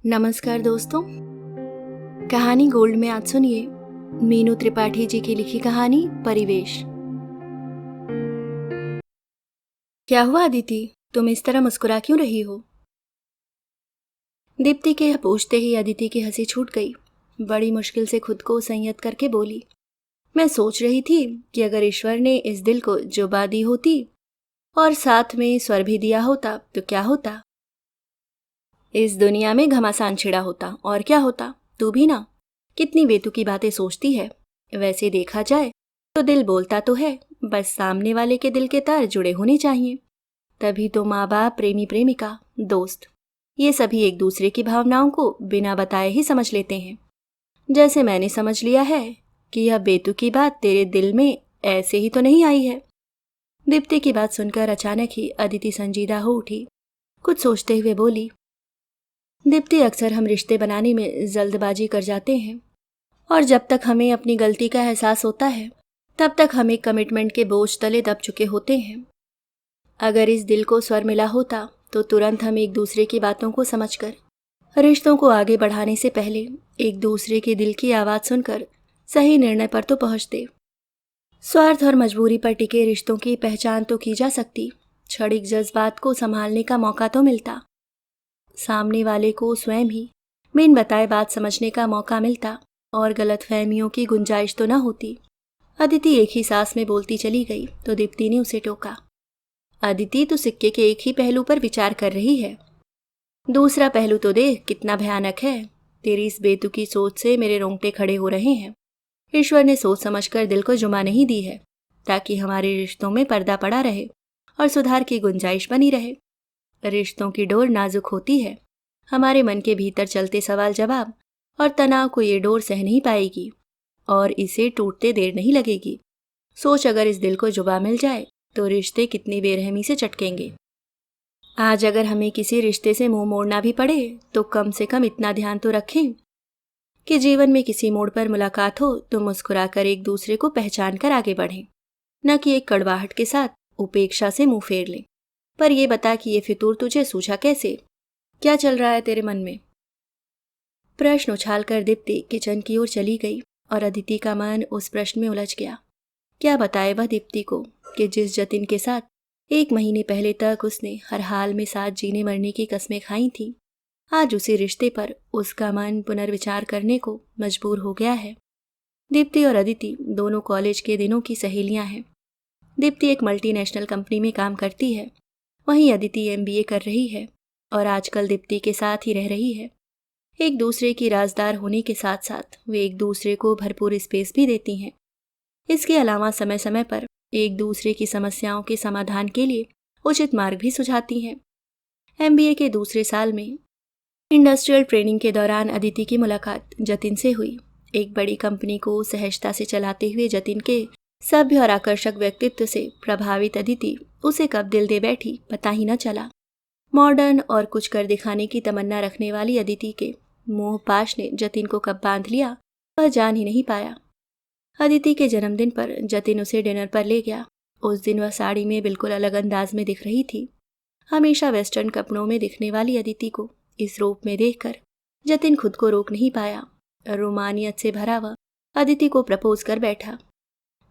नमस्कार दोस्तों। कहानी गोल्ड में आज सुनिए मीनू त्रिपाठी जी की लिखी कहानी परिवेश। क्या हुआ अदिति, तुम इस तरह मुस्कुरा क्यों रही हो? दीप्ति के पूछते ही अदिति की हंसी छूट गई। बड़ी मुश्किल से खुद को संयत करके बोली, मैं सोच रही थी कि अगर ईश्वर ने इस दिल को जुबा दी होती और साथ में स्वर भी दिया होता तो क्या होता। इस दुनिया में घमासान छिड़ा होता और क्या होता। तू भी ना कितनी बेतुकी बातें सोचती है। वैसे देखा जाए तो दिल बोलता तो है, बस सामने वाले के दिल के तार जुड़े होने चाहिए। तभी तो माँ बाप, प्रेमी प्रेमिका, दोस्त, ये सभी एक दूसरे की भावनाओं को बिना बताए ही समझ लेते हैं। जैसे मैंने समझ लिया है कि यह बेतुकी बात तेरे दिल में ऐसे ही तो नहीं आई है। दीप्ति की बात सुनकर अचानक ही अदिति संजीदा हो उठी। कुछ सोचते हुए बोली, दीप्ति, अक्सर हम रिश्ते बनाने में जल्दबाजी कर जाते हैं और जब तक हमें अपनी गलती का एहसास होता है तब तक हम एक कमिटमेंट के बोझ तले दब चुके होते हैं। अगर इस दिल को स्वर मिला होता तो तुरंत हम एक दूसरे की बातों को समझकर, रिश्तों को आगे बढ़ाने से पहले एक दूसरे के दिल की आवाज़ सुनकर सही निर्णय पर तो पहुंचते। स्वार्थ और मजबूरी पर टिके रिश्तों की पहचान तो की जा सकती, क्षणिक जज्बात को संभालने का मौका तो मिलता, सामने वाले को स्वयं ही बिन बताए बात समझने का मौका मिलता और गलतफहमियों की गुंजाइश तो न होती। अदिति एक ही सांस में बोलती चली गई तो दीप्ति ने उसे टोका, अदिति, तू सिक्के के एक ही पहलू पर विचार कर रही है। दूसरा पहलू तो देख कितना भयानक है। तेरी इस बेतुकी सोच से मेरे रोंगटे खड़े हो रहे हैं। ईश्वर ने सोच समझकर दिल को जुमा नहीं दी है ताकि हमारे रिश्तों में पर्दा पड़ा रहे और सुधार की गुंजाइश बनी रहे। रिश्तों की डोर नाजुक होती है। हमारे मन के भीतर चलते सवाल जवाब और तनाव को ये डोर सह नहीं पाएगी और इसे टूटते देर नहीं लगेगी। सोच, अगर इस दिल को जुबा मिल जाए तो रिश्ते कितनी बेरहमी से चटकेंगे। आज अगर हमें किसी रिश्ते से मुंह मोड़ना भी पड़े तो कम से कम इतना ध्यान तो रखें कि जीवन में किसी मोड़ पर मुलाकात हो तो मुस्कुराकर एक दूसरे को पहचान कर आगे बढ़ें, न कि एक कड़वाहट के साथ उपेक्षा से मुंह फेर लें। पर यह बता कि ये फितूर तुझे सूझा कैसे? क्या चल रहा है तेरे मन में? प्रश्न उछालकर दीप्ति किचन की ओर चली गई और अदिति का मन उस प्रश्न में उलझ गया। क्या बताए वह दीप्ति को कि जिस जतिन के साथ 1 महीने पहले तक उसने हर हाल में साथ जीने मरने की कस्में खाई थी, आज उसी रिश्ते पर उसका मन पुनर्विचार करने को मजबूर हो गया है। दीप्ति और अदिति दोनों कॉलेज के दिनों की सहेलियां हैं। दीप्ति एक मल्टीनेशनल कंपनी में काम करती है, वहीं अदिति MBA कर रही है और आजकल दीप्ति के साथ ही रह रही है। एक दूसरे की राजदार होने के साथ साथ वे एक दूसरे को भरपूर स्पेस भी देती हैं। इसके अलावा समय समय पर एक दूसरे की समस्याओं के समाधान के लिए उचित मार्ग भी सुझाती हैं। MBA के दूसरे साल में इंडस्ट्रियल ट्रेनिंग के दौरान अदिति की मुलाकात जतिन से हुई। एक बड़ी कंपनी को सहजता से चलाते हुए जतिन के सभ्य और आकर्षक व्यक्तित्व से प्रभावित अदिति उसे कब दिल दे बैठी पता ही न चला। मॉडर्न और कुछ कर दिखाने की तमन्ना रखने वाली अदिति के मोहपाश ने जतिन को कब बांध लिया वह जान ही नहीं पाया। अदिति के जन्मदिन पर जतिन उसे डिनर पर ले गया। उस दिन वह साड़ी में बिल्कुल अलग अंदाज में दिख रही थी। हमेशा वेस्टर्न कपड़ों में दिखने वाली अदिति को इस रूप में देखकर जतिन खुद को रोक नहीं पाया। रोमानियत से भरा वह अदिति को प्रपोज कर बैठा,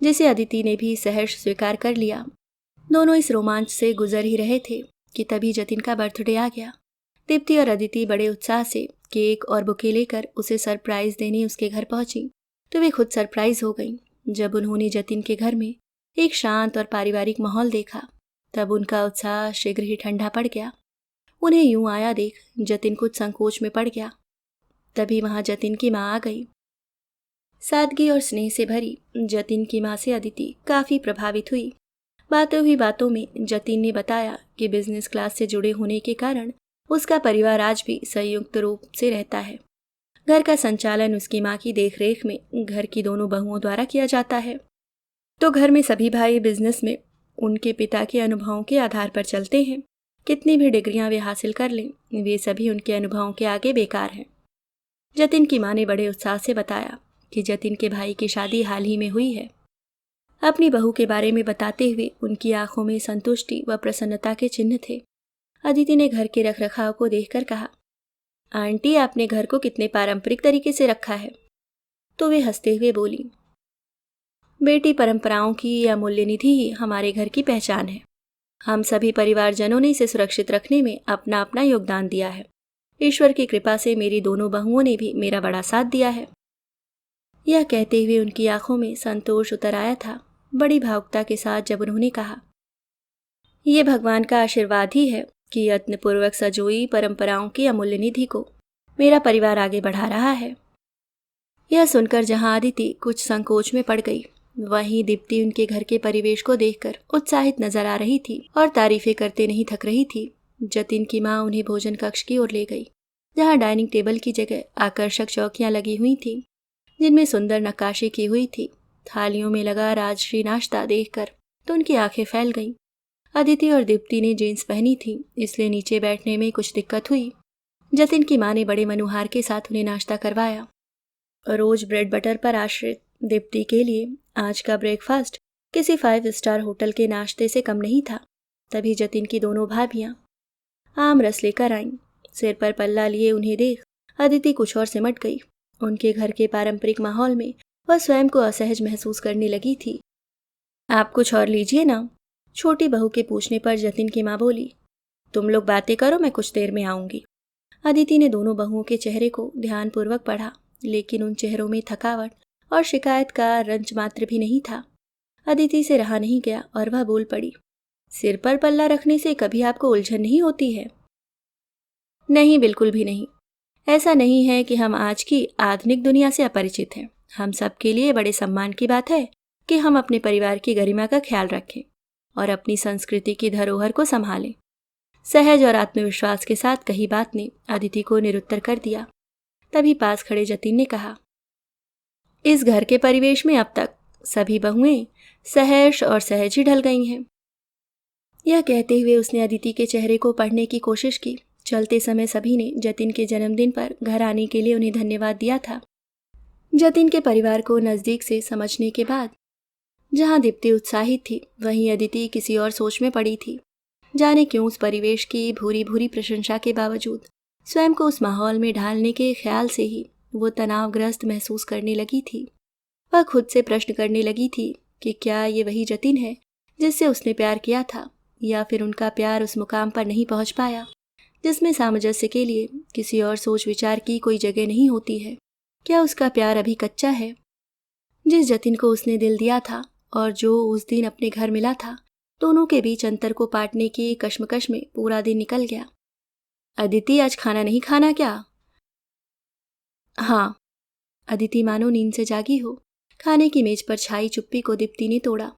जिसे अदिति ने भी सहर्ष स्वीकार कर लिया। दोनों इस रोमांच से गुजर ही रहे थे कि तभी जतिन का बर्थडे आ गया। दीप्ति और अदिति बड़े उत्साह से केक और बुके लेकर उसे सरप्राइज देने उसके घर पहुंची तो वे खुद सरप्राइज हो गईं। जब उन्होंने जतिन के घर में एक शांत और पारिवारिक माहौल देखा तब उनका उत्साह शीघ्र ही ठंडा पड़ गया। उन्हें यूं आया देख जतिन कुछ संकोच में पड़ गया। तभी वहां जतिन की माँ आ गई। सादगी और स्नेह से भरी जतिन की माँ से अदिति काफी प्रभावित हुई। बातों ही बातों में जतिन ने बताया कि बिजनेस क्लास से जुड़े होने के कारण उसका परिवार आज भी संयुक्त रूप से रहता है। घर का संचालन उसकी माँ की देखरेख में घर की दोनों बहुओं द्वारा किया जाता है। तो घर में सभी भाई बिजनेस में उनके पिता के अनुभवों के आधार पर चलते हैं। कितनी भी डिग्रियां वे हासिल कर लें, वे सभी उनके अनुभवों के आगे बेकार हैं। जतिन की माँ ने बड़े उत्साह से बताया कि जतिन के भाई की शादी हाल ही में हुई है। अपनी बहू के बारे में बताते हुए उनकी आंखों में संतुष्टि व प्रसन्नता के चिन्ह थे। अदिति ने घर के रखरखाव को देखकर कहा, आंटी, आपने घर को कितने पारंपरिक तरीके से रखा है। तो वे हंसते हुए बोली, बेटी, परंपराओं की यह अमूल्य निधि ही हमारे घर की पहचान है। हम सभी परिवारजनों ने इसे सुरक्षित रखने में अपना अपना योगदान दिया है। ईश्वर की कृपा से मेरी दोनों बहुओं ने भी मेरा बड़ा साथ दिया है। यह कहते हुए उनकी आंखों में संतोष उतर आया था, बड़ी भावुकता के साथ, जब उन्होंने कहा, ये भगवान का आशीर्वाद ही है कि यत्नपूर्वक सजोई परंपराओं की अमूल्य निधि को मेरा परिवार आगे बढ़ा रहा है। यह सुनकर जहां अदिति कुछ संकोच में पड़ गई, वहीं दीप्ति उनके घर के परिवेश को देखकर उत्साहित नजर आ रही थी और तारीफें करते नहीं थक रही थी। जतिन की माँ उन्हें भोजन कक्ष की ओर ले गई, जहां डाइनिंग टेबल की जगह आकर्षक चौकियां लगी हुई थीं, जिनमें सुंदर नक्काशी की हुई थी। थालियों में लगा राजश्री नाश्ता देखकर तो उनकी आंखें फैल गईं। अदिति और दीप्ति ने जीन्स पहनी थी, इसलिए नीचे बैठने में कुछ दिक्कत हुई। जतिन की माँ ने बड़े मनुहार के साथ उन्हें नाश्ता करवाया। रोज ब्रेड बटर पर आश्रित दीप्ति के लिए आज का ब्रेकफास्ट किसी 5 स्टार होटल के नाश्ते से कम नहीं था। तभी जतिन की दोनों भाभियां आम रस लेकर आईं। सिर पर पल्ला लिए उन्हें देख अदिति कुछ और सिमट गई। उनके घर के पारंपरिक माहौल में वह स्वयं को असहज महसूस करने लगी थी। आप कुछ और लीजिए ना, छोटी बहू के पूछने पर जतिन की माँ बोली। तुम लोग बातें करो, मैं कुछ देर में आऊंगी। अदिति ने दोनों बहुओं के चेहरे को ध्यानपूर्वक पढ़ा, लेकिन उन चेहरों में थकावट और शिकायत का रंच मात्र भी नहीं था। अदिति से रहा नहीं गया और वह बोल पड़ी, सिर पर पल्ला रखने से कभी आपको उलझन नहीं होती है? नहीं, बिल्कुल भी नहीं। ऐसा नहीं है कि हम आज की आधुनिक दुनिया से अपरिचित हैं। हम सबके लिए बड़े सम्मान की बात है कि हम अपने परिवार की गरिमा का ख्याल रखें और अपनी संस्कृति की धरोहर को संभालें। सहज और आत्मविश्वास के साथ कही बात ने अदिति को निरुत्तर कर दिया। तभी पास खड़े जतिन ने कहा, इस घर के परिवेश में अब तक सभी बहुएं सहर्ष और सहज ही ढल गई हैं। यह कहते हुए उसने अदिति के चेहरे को पढ़ने की कोशिश की। चलते समय सभी ने जतिन के जन्मदिन पर घर आने के लिए उन्हें धन्यवाद दिया था। जतिन के परिवार को नज़दीक से समझने के बाद जहां दीप्ति उत्साहित थी, वहीं अदिति किसी और सोच में पड़ी थी। जाने क्यों उस परिवेश की भूरी भूरी प्रशंसा के बावजूद स्वयं को उस माहौल में ढालने के ख्याल से ही वो तनावग्रस्त महसूस करने लगी थी। वह खुद से प्रश्न करने लगी थी कि क्या ये वही जतिन है जिससे उसने प्यार किया था, या फिर उनका प्यार उस मुकाम पर नहीं पहुंच पाया जिसमें सामंजस्य के लिए किसी और सोच विचार की कोई जगह नहीं होती है। क्या उसका प्यार अभी कच्चा है? जिस जतिन को उसने दिल दिया था और जो उस दिन अपने घर मिला था, दोनों के बीच अंतर को पाटने की कश्मकश में पूरा दिन निकल गया। अदिति, आज खाना नहीं खाना क्या? हाँ। अदिति मानो नींद से जागी हो। खाने की मेज पर छाई चुप्पी को दीप्ति ने तोड़ा।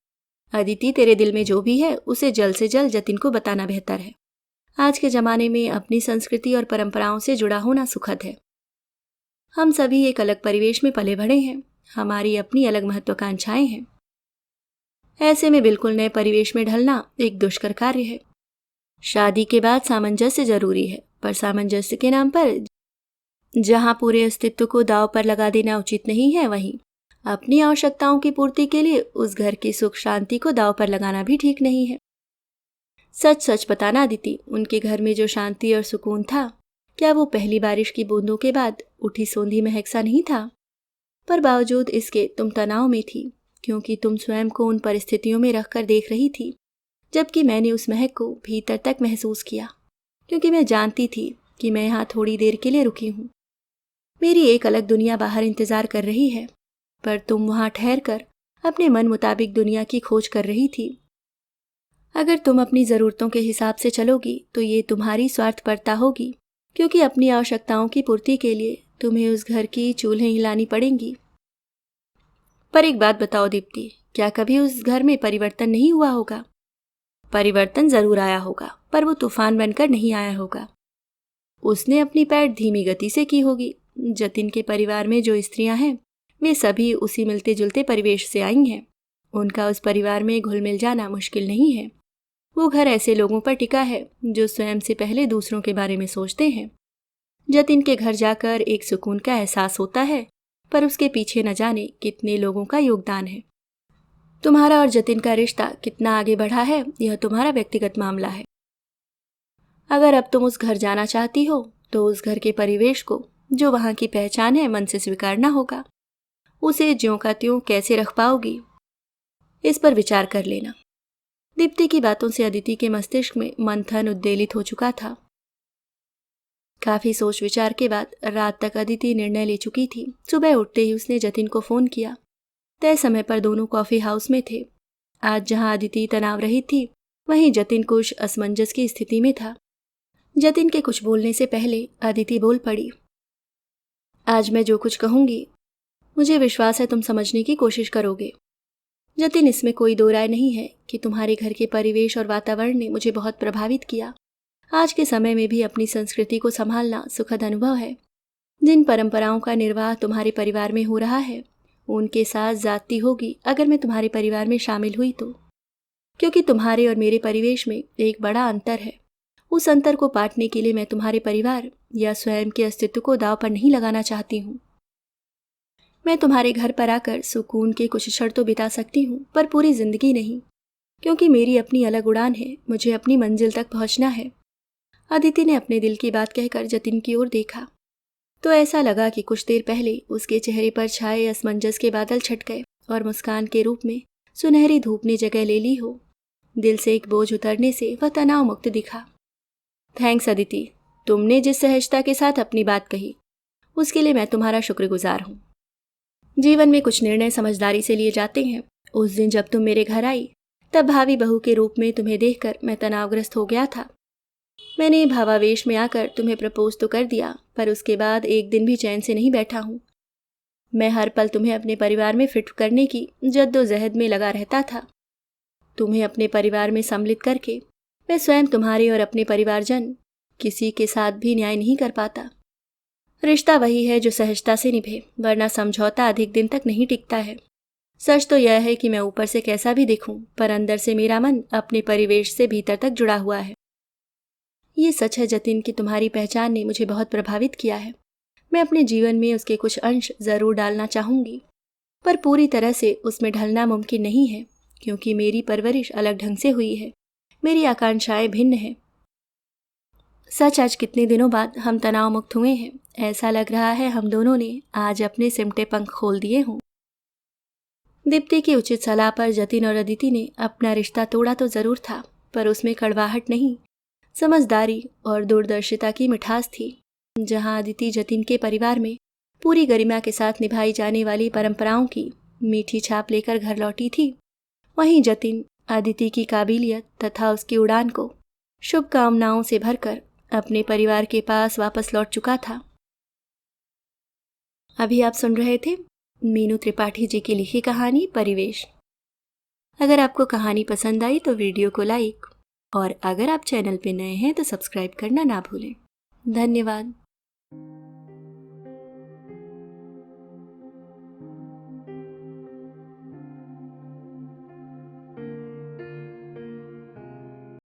अदिति, तेरे दिल में जो भी है उसे जल्द से जल्द जतिन को बताना बेहतर है। आज के जमाने में अपनी संस्कृति और परंपराओं से जुड़ा होना सुखद है। हम सभी एक अलग परिवेश में पले बढ़े हैं, हमारी अपनी अलग महत्वाकांक्षाएं हैं। ऐसे में बिल्कुल नए परिवेश में ढलना एक दुष्कर कार्य है। शादी के बाद सामंजस्य जरूरी है, पर सामंजस्य के नाम पर जहां पूरे अस्तित्व को दांव पर लगा देना उचित नहीं है, वहीं अपनी आवश्यकताओं की पूर्ति के लिए उस घर की सुख शांति को दांव पर लगाना भी ठीक नहीं है। सच सच बताना अदिति, उनके घर में जो शांति और सुकून था, क्या वो पहली बारिश की बूंदों के बाद उठी सोंधी महक सा नहीं था? पर बावजूद इसके तुम तनाव में थी, क्योंकि तुम स्वयं को उन परिस्थितियों में रखकर देख रही थी, जबकि मैंने उस महक को भीतर तक महसूस किया, क्योंकि मैं जानती थी कि मैं यहाँ थोड़ी देर के लिए रुकी हूँ। मेरी एक अलग दुनिया बाहर इंतजार कर रही है, पर तुम वहाँ ठहर कर अपने मन मुताबिक दुनिया की खोज कर रही थी। अगर तुम अपनी ज़रूरतों के हिसाब से चलोगी तो ये तुम्हारी स्वार्थपरता होगी, क्योंकि अपनी आवश्यकताओं की पूर्ति के लिए तुम्हें उस घर की चूल्हें हिलानी पड़ेंगी। पर एक बात बताओ दीप्ति, क्या कभी उस घर में परिवर्तन नहीं हुआ होगा? परिवर्तन जरूर आया होगा, पर वो तूफान बनकर नहीं आया होगा। उसने अपनी पैठ धीमी गति से की होगी। जतिन के परिवार में जो स्त्रियां हैं, वे सभी उसी मिलते जुलते परिवेश से आई हैं। उनका उस परिवार में घुल मिल जाना मुश्किल नहीं है। वो घर ऐसे लोगों पर टिका है जो स्वयं से पहले दूसरों के बारे में सोचते हैं। जतिन के घर जाकर एक सुकून का एहसास होता है, पर उसके पीछे न जाने कितने लोगों का योगदान है। तुम्हारा और जतिन का रिश्ता कितना आगे बढ़ा है, यह तुम्हारा व्यक्तिगत मामला है। अगर अब तुम उस घर जाना चाहती हो तो उस घर के परिवेश को, जो वहाँ की पहचान है, मन से स्वीकारना होगा। उसे ज्यों का त्यों कैसे रख पाओगी, इस पर विचार कर लेना। दीप्ति की बातों से अदिति के मस्तिष्क में मंथन उद्वेलित हो चुका था। काफी सोच विचार के बाद रात तक अदिति निर्णय ले चुकी थी। सुबह उठते ही उसने जतिन को फोन किया। तय समय पर दोनों कॉफी हाउस में थे। आज जहां अदिति तनाव रहित थी, वहीं जतिन कुछ असमंजस की स्थिति में था। जतिन के कुछ बोलने से पहले अदिति बोल पड़ी। आज मैं जो कुछ कहूंगी, मुझे विश्वास है तुम समझने की कोशिश करोगे। जतिन, इसमें कोई दो राय नहीं है कि तुम्हारे घर के परिवेश और वातावरण ने मुझे बहुत प्रभावित किया। आज के समय में भी अपनी संस्कृति को संभालना सुखद अनुभव है। जिन परंपराओं का निर्वाह तुम्हारे परिवार में हो रहा है, उनके साथ जाती होगी अगर मैं तुम्हारे परिवार में शामिल हुई तो। क्योंकि तुम्हारे और मेरे परिवेश में एक बड़ा अंतर है। उस अंतर को पाटने के लिए मैं तुम्हारे परिवार या स्वयं के अस्तित्व को दांव पर नहीं लगाना चाहती हूँ। मैं तुम्हारे घर पर आकर सुकून के कुछ क्षण तो बिता सकती हूँ, पर पूरी जिंदगी नहीं, क्योंकि मेरी अपनी अलग उड़ान है। मुझे अपनी मंजिल तक पहुँचना है। अदिति ने अपने दिल की बात कहकर जतिन की ओर देखा तो ऐसा लगा कि कुछ देर पहले उसके चेहरे पर छाए असमंजस के बादल छट गए और मुस्कान के रूप में सुनहरी धूप ने जगह ले ली हो। दिल से एक बोझ उतरने से वह तनाव मुक्त दिखा। थैंक्स अदिति, तुमने जिस सहजता के साथ अपनी बात कही, उसके लिए मैं तुम्हारा शुक्रगुजार हूँ। जीवन में कुछ निर्णय समझदारी से लिए जाते हैं। उस दिन जब तुम मेरे घर आई, तब भावी बहू के रूप में तुम्हें देखकर मैं तनावग्रस्त हो गया था। मैंने भावावेश में आकर तुम्हें प्रपोज तो कर दिया, पर उसके बाद एक दिन भी चैन से नहीं बैठा हूँ। मैं हर पल तुम्हें अपने परिवार में फिट करने की जद्दोजहद में लगा रहता था। तुम्हें अपने परिवार में सम्मिलित करके मैं स्वयं तुम्हारे और अपने परिवारजन किसी के साथ भी न्याय नहीं कर पाता। रिश्ता वही है जो सहजता से निभे, वरना समझौता अधिक दिन तक नहीं टिकता है। सच तो यह है कि मैं ऊपर से कैसा भी दिखूं, पर अंदर से मेरा मन अपने परिवेश से भीतर तक जुड़ा हुआ है। ये सच है जतिन कि तुम्हारी पहचान ने मुझे बहुत प्रभावित किया है। मैं अपने जीवन में उसके कुछ अंश जरूर डालना चाहूंगी, पर पूरी तरह से उसमें ढलना मुमकिन नहीं है, क्योंकि मेरी परवरिश अलग ढंग से हुई है। मेरी आकांक्षाएं भिन्न हैं। सच, आज कितने दिनों बाद हम तनाव मुक्त हुए हैं। ऐसा लग रहा है हम दोनों ने आज अपने सिमटे पंख खोल दिए हों। दीप्ति की उचित सलाह पर जतिन और अदिति ने अपना रिश्ता तोड़ा तो जरूर था, पर उसमें कड़वाहट नहीं, समझदारी और दूरदर्शिता की मिठास थी। जहां अदिति जतिन के परिवार में पूरी गरिमा के साथ निभाई जाने वाली परंपराओं की मीठी छाप लेकर घर लौटी थी, वहीं जतिन अदिति की काबिलियत तथा उसकी उड़ान को शुभकामनाओं से भरकर अपने परिवार के पास वापस लौट चुका था। अभी आप सुन रहे थे मीनू त्रिपाठी जी की लिखी कहानी परिवेश। अगर आपको कहानी पसंद आई तो वीडियो को लाइक, और अगर आप चैनल पे नए हैं तो सब्सक्राइब करना ना भूलें। धन्यवाद।